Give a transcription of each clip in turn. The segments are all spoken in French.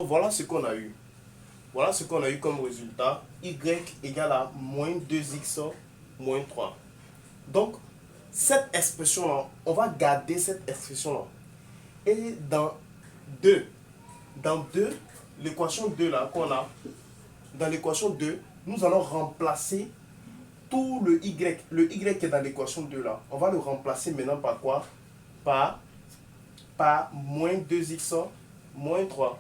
Voilà ce qu'on a eu. Voilà ce qu'on a eu comme résultat. Y égale à moins 2x moins 3. Donc, cette expression-là, on va garder cette expression-là. Et deux, dans 2, l'équation 2 là qu'on a, dans l'équation 2, nous allons remplacer tout le y qui est dans l'équation 2 là. On va le remplacer maintenant par quoi? Par moins 2x moins 3.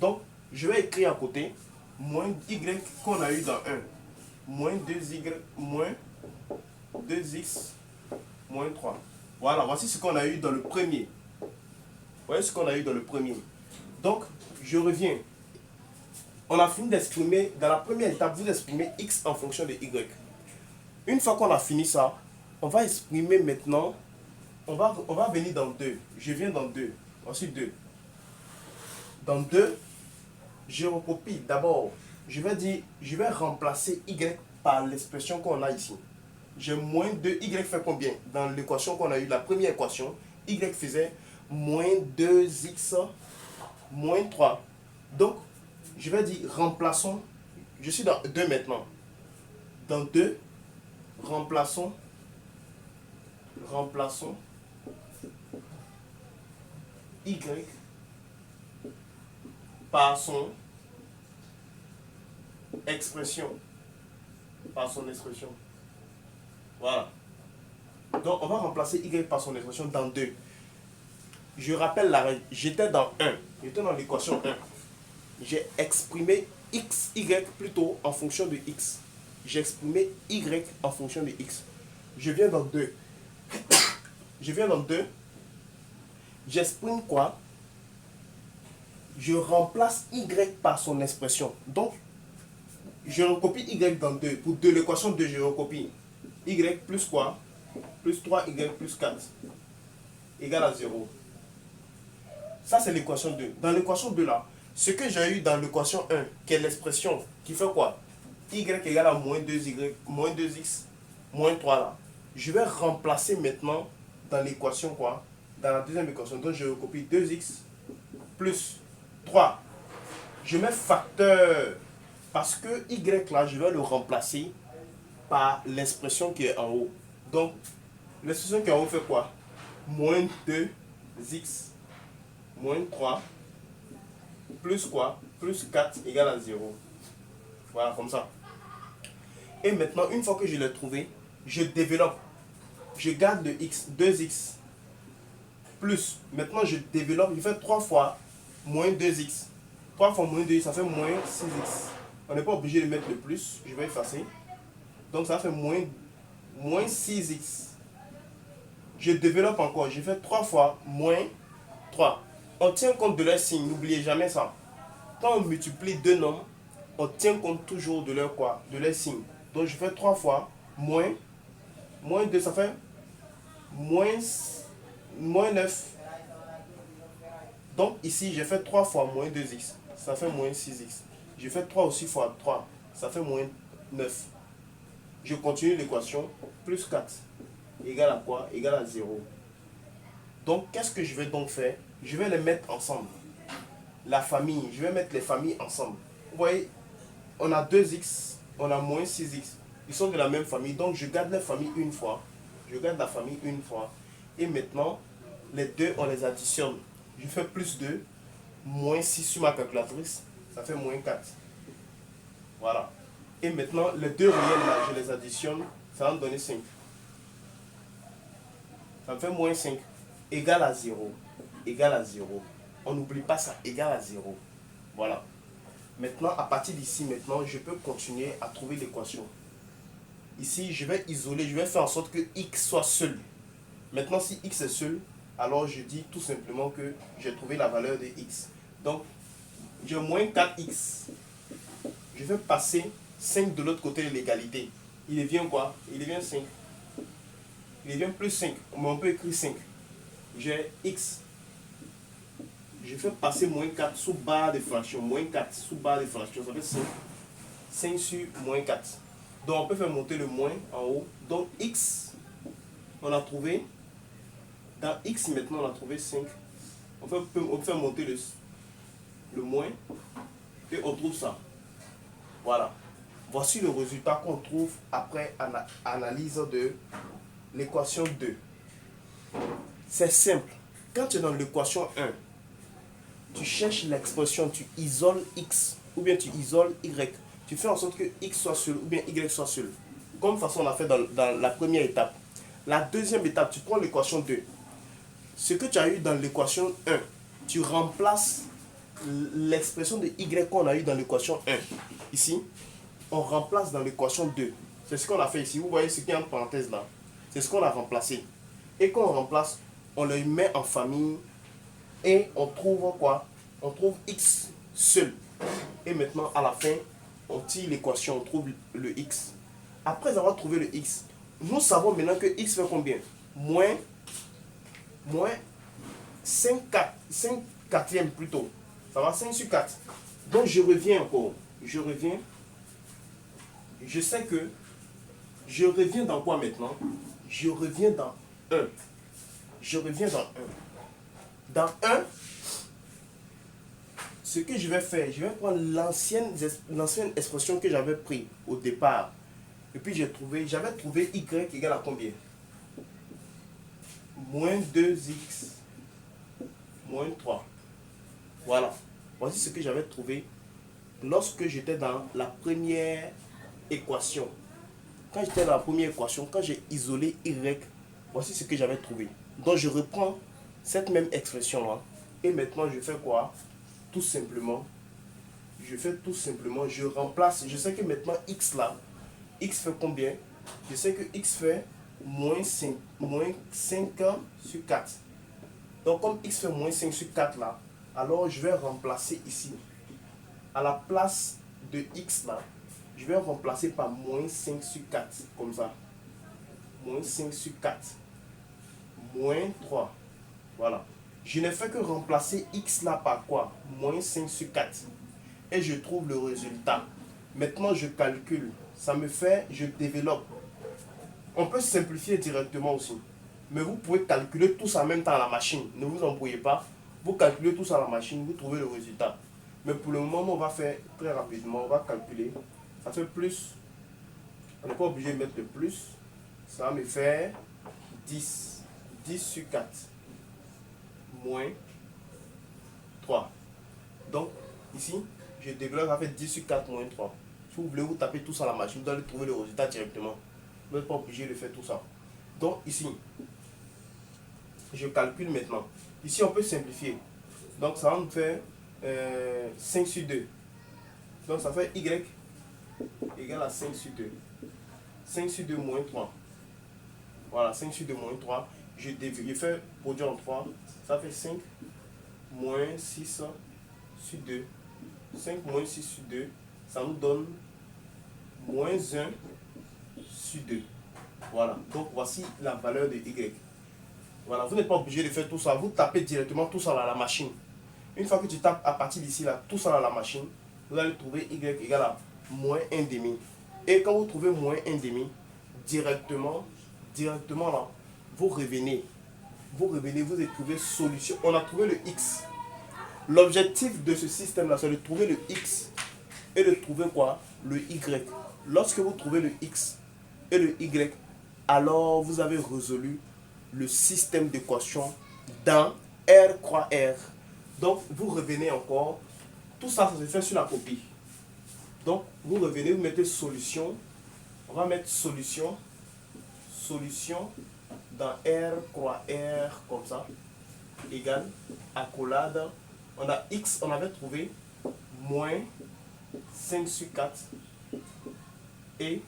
Donc, je vais écrire à côté moins y qu'on a eu dans 1. Moins 2y moins 2x moins 3. Voilà, voici ce qu'on a eu dans le premier. Voyez ce qu'on a eu dans le premier. Donc, je reviens. On a fini d'exprimer, dans la première étape, vous exprimez x en fonction de y. Une fois qu'on a fini ça, on va exprimer maintenant, on va venir dans 2. Je viens dans 2. Voici 2. Dans 2, je recopie. D'abord, je vais remplacer y par l'expression qu'on a ici. J'ai moins 2, y fait combien? Dans l'équation qu'on a eue, la première équation, y faisait moins 2x moins 3. Donc, je vais dire remplaçons. Je suis dans 2 maintenant. Dans 2, remplaçons y par son expression. Voilà. Donc, on va remplacer y par son expression dans 2. Je rappelle la règle. J'étais dans 1. J'étais dans l'équation 1. J'ai exprimé y plutôt en fonction de x. J'ai exprimé y en fonction de x. Je viens dans 2. J'exprime quoi? Je remplace y par son expression. Donc, je recopie y dans 2. Pour l'équation 2, je recopie y plus quoi? Plus 3y plus 4 égale à 0. Ça, c'est l'équation 2. Dans l'équation 2, là, ce que j'ai eu dans l'équation 1, qui est l'expression qui fait quoi? Y égale à moins 2x, moins 3 là. Je vais remplacer maintenant dans l'équation quoi? Dans la deuxième équation. Donc, je recopie 2x plus 3. Je mets facteur parce que y là, je vais le remplacer par l'expression qui est en haut. Donc, l'expression qui est en haut fait quoi? Moins 2x moins 3 plus quoi? Plus 4 égale à 0. Voilà, comme ça. Et maintenant, une fois que je l'ai trouvé, je développe. Je garde le x, 2x plus. Maintenant, je développe, je fais 3 fois moins 2x. 3 fois moins 2x, ça fait moins 6x. On n'est pas obligé de mettre le plus, je vais effacer. Donc, ça fait moins 6x. Je développe encore, je fais 3 fois moins 3. On tient compte de leur signe, n'oubliez jamais ça. Quand on multiplie deux nombres, on tient compte toujours de leur quoi? De leur signe. Donc je fais 3 fois moins 2, ça fait moins 9. Donc ici, j'ai fait 3 fois moins 2x, ça fait moins 6x. Je fais 3 aussi fois 3, ça fait moins 9. Je continue l'équation, plus 4 égale à quoi? Égale à 0. Donc qu'est-ce que je vais donc faire? Je vais les mettre ensemble. La famille, je vais mettre les familles ensemble. Vous voyez, on a 2x, on a moins 6x. Ils sont de la même famille, donc je garde la famille une fois. Je garde la famille une fois. Et maintenant, les deux, on les additionne. Je fais plus 2, moins 6 sur ma calculatrice, ça fait moins 4. Voilà. Et maintenant, les deux réels là, je les additionne, ça va me donner 5. Ça me fait moins 5. Égal à 0. Égal à 0. On n'oublie pas ça, égal à 0. Voilà. Maintenant, à partir d'ici, maintenant, je peux continuer à trouver l'équation. Ici, je vais isoler, je vais faire en sorte que x soit seul. Maintenant, si x est seul, alors je dis tout simplement que j'ai trouvé la valeur de x. Donc, j'ai moins 4x. Je vais passer 5 de l'autre côté de l'égalité. Il devient quoi? Il devient 5. Il devient plus 5. Mais on peut écrire 5. J'ai x. Je fais passer moins 4 sous barre de fraction. Moins 4 sous barre de fraction. Ça fait 5. 5 sur moins 4. Donc on peut faire monter le moins en haut. Donc x, on a trouvé. Dans x maintenant, on a trouvé 5. On peut faire monter le moins. on trouve ça. Voilà. Voici le résultat qu'on trouve après analyse de l'équation 2. C'est simple. Quand tu es dans l'équation 1, tu cherches l'expression, tu isoles x ou bien tu isoles y. Tu fais en sorte que x soit seul ou bien y soit seul. Comme façon on a fait dans la première étape. La deuxième étape, tu prends l'équation 2. Ce que tu as eu dans l'équation 1, tu remplaces l'expression de y qu'on a eu dans l'équation 1. Ici, on remplace dans l'équation 2. C'est ce qu'on a fait ici. Vous voyez ce qui est en parenthèse là. C'est ce qu'on a remplacé. Et quand on remplace, on le met en famille. Et on trouve quoi? On trouve x seul. Et maintenant, à la fin, on tire l'équation, on trouve le x. Après avoir trouvé le x, nous savons maintenant que x fait combien? Moins 5 quatrièmes plutôt. Ça va 5 sur 4. Donc je reviens encore. Je reviens. Je sais que je reviens dans quoi maintenant? Je reviens dans 1. Je reviens dans 1. Dans 1, ce que je vais faire, je vais prendre l'ancienne expression que j'avais prise au départ. Et puis j'avais trouvé y égale à combien? Moins 2x moins 3. Voilà. Voici ce que j'avais trouvé lorsque j'étais dans la première équation. Quand j'étais dans la première équation, quand j'ai isolé y, voici ce que j'avais trouvé. Donc je reprends cette même expression là. Et maintenant je fais quoi? Tout simplement, je remplace. Je sais que maintenant x là, x fait combien? Je sais que x fait moins 5 sur 4. Donc comme x fait moins 5 sur 4 là, alors je vais remplacer ici, à la place de x là, je vais remplacer par moins 5 sur 4, comme ça. Moins 5 sur 4. Moins 3. Voilà. Je ne fais que remplacer x là par quoi? Moins 5 sur 4. Et je trouve le résultat. Maintenant, je calcule. Ça me fait, je développe. On peut simplifier directement aussi. Mais vous pouvez calculer tout ça en même temps à la machine. Ne vous embrouillez pas. Vous calculez tout ça à la machine, vous trouvez le résultat. Mais pour le moment, on va faire très rapidement. On va calculer. Ça fait plus. On n'est pas obligé de mettre le plus. Ça va me faire 10. 10 sur 4. Moins 3. Donc, ici, je développe, ça fait 10 sur 4 moins 3. Si vous voulez, vous tapez tout ça à la machine, vous allez trouver le résultat directement. Vous n'êtes pas obligé de faire tout ça. Donc, ici, je calcule maintenant. Ici, on peut simplifier. Donc, ça va me faire 5 sur 2. Donc, ça fait y égale à 5 sur 2. 5 sur 2 moins 3. Voilà, 5 sur 2 moins 3. Je fais produire en 3. Ça fait 5 moins 6 sur 2. 5 moins 6 sur 2. Ça nous donne moins 1 sur 2. Voilà. Donc, voici la valeur de y. Voilà. Vous n'êtes pas obligé de faire tout ça. Vous tapez directement tout ça à la machine. Une fois que tu tapes à partir d'ici, là, tout ça à la machine, vous allez trouver y égale à moins 1,5. Et quand vous trouvez moins 1,5, directement là, vous revenez, vous avez trouvé solution. On a trouvé le x. L'objectif de ce système-là, c'est de trouver le x et de trouver quoi? Le y. Lorsque vous trouvez le x et le y, alors vous avez résolu le système d'équation dans R croix R. Donc, vous revenez encore. Tout ça, ça se fait sur la copie. Donc, vous revenez, vous mettez solution. On va mettre solution dans R croix R comme ça, égale accolade. On a x, on avait trouvé moins 5 sur 4 et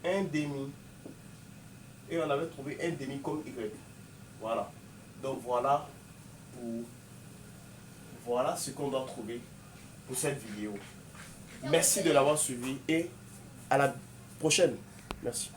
1,5. Et on avait trouvé 1,5 comme y. Voilà. Donc voilà ce qu'on doit trouver pour cette vidéo. Merci de l'avoir suivi et à la prochaine. Merci.